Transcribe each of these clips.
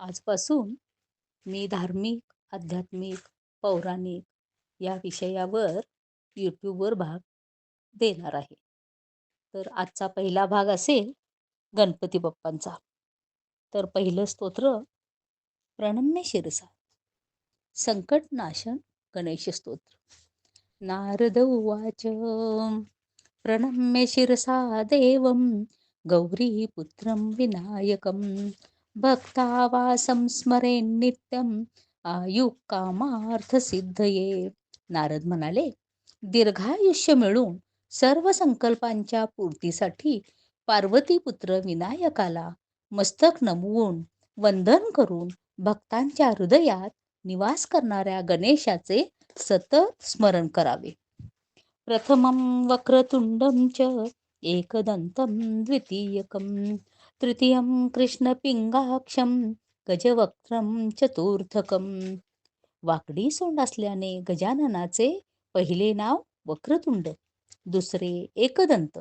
आजपासून मी धार्मिक, आध्यात्मिक, पौराणिक या विषयावर यूट्यूबवर भाग देणार आहे. तर आजचा पहिला भाग असेल गणपती बाप्पांचा. तर पहिलं स्तोत्र प्रणम्य शिरसा संकटनाशन गणेश स्तोत्र. नारद उवाच प्रणम्य शिरसा देवं गौरीपुत्रं विनायकं भक्तावासं स्मरेन् नित्यं आयुक्कामार्थसिद्धये. नारद म्हणाले, दीर्घायुष्य मिळून सर्व संकल्पांच्या पूर्तीसाठी पार्वतीपुत्र विनायकाला मस्तक नमवून वंदन करून भक्तांच्या हृदयात निवास करणाऱ्या गणेशाचे सतत स्मरण करावे. प्रथमं वक्रतुंडं च एकदन्तं द्वितीयकं तृतीयं कृष्णपिंगाक्षं गजवक्त्रं चतुर्थकं. वाकडी सोंड असल्याने गजाननाचे पहिले नाव वक्रतुंड, दुसरे एकदंत.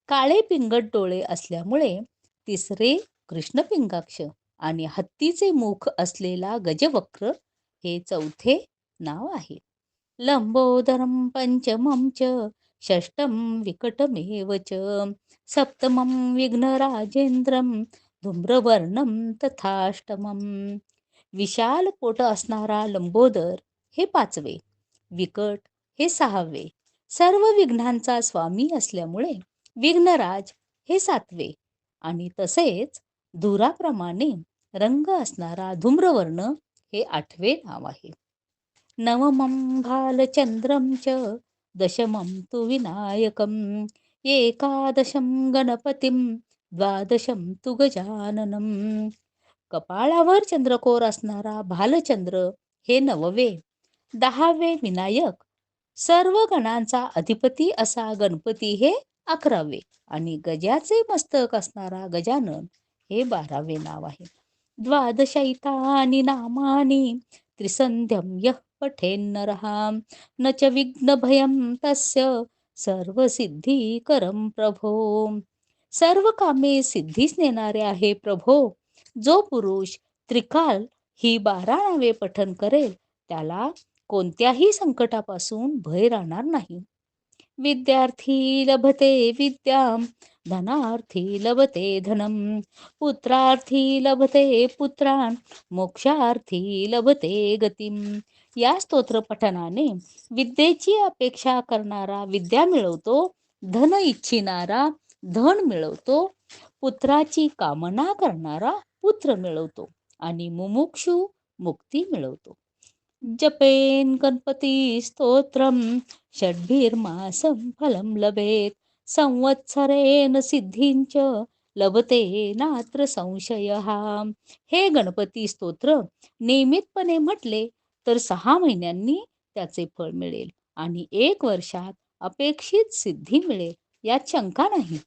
काळे पिंगट डोळे असल्यामुळे तिसरे कृष्णपिंगाक्ष आणि हत्तीचे मुख असलेला गजवक्र हे चौथे नाव आहे. लंबोदरं पंचमं च षष्ठं विकटमेव च सप्तमं विघ्नराजेंद्रं धूम्रवर्णं तथाष्टमं. विशाल पोट असणारा लंबोदर हे पाचवे, विकट हे सहावे, सर्व विघ्नांचा स्वामी असल्यामुळे विघ्नराज हे सातवे आणि तसेच धुराप्रमाणे रंग असणारा धूम्रवर्ण हे आठवे नाव आहे. नवमं भालचंद्रं च दशमं तु विनायकं एकादशं गणपतिं द्वादशं तु गजाननं. कपाळावर चंद्रकोर असणारा भालचंद्र हे नववे, 10वे विनायक, सर्व गणांचा अधिपती असा गणपती हे 11वे आणि गजाचे मस्तक असणारा गजानन हे 12वे नाव आहे. द्वादशैतानि नामानि त्रिसंध्यं यः पठेन्नरः न च विघ्नभयं तस्य सर्वसिद्धीकरं प्रभो. सर्व कामे सिद्धीस नेणारे आहे प्रभो. जो पुरुष त्रिकाल ही 12 नावे पठन करेल त्याला कोणत्याही संकटापासून भय राहणार नाही. विद्यार्थी लभते विद्यां धनार्थी लभते धनं पुत्रार्थी लभते पुत्रान् मोक्षार्थी लभते गतिं. या स्तोत्र पठनाने विद्येची अपेक्षा करणारा विद्या मिळवतो, धन इच्छिणारा धन मिळवतो, पुत्राची कामना करणारा पुत्र मिळवतो आणि मुमुक्षु मुक्ती मिळवतो. जपेन गणपती स्तोत्रम षड्भिर्मासं फलं लभेत संवत्सरेण सिद्धींच लभते नात्र संशयः. हे गणपती स्तोत्र नियमितपणे म्हटले तर 6 महिन्यांनी त्याचे फळ मिळेल आणि 1 वर्षात अपेक्षित सिद्धी मिळेल यात शंका नाही.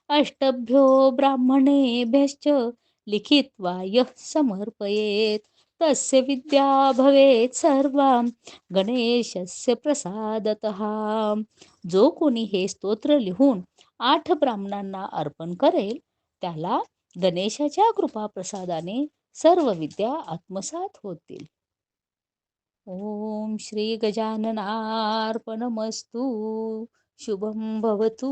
अष्टभ्यो ब्राह्मणेभ्यश्च लिखित्वा यः समर्पयेत् तस्य विद्या भवेत् सर्वा गणेशस्य प्रसादतः. जो कोणी हे स्तोत्र लिहून 8 ब्राह्मणांना अर्पण करेल त्याला गणेशाच्या कृपा प्रसादाने सर्व विद्या आत्मसात होतील. ओम श्री गजाननार्पणमस्तु. शुभं भवतु.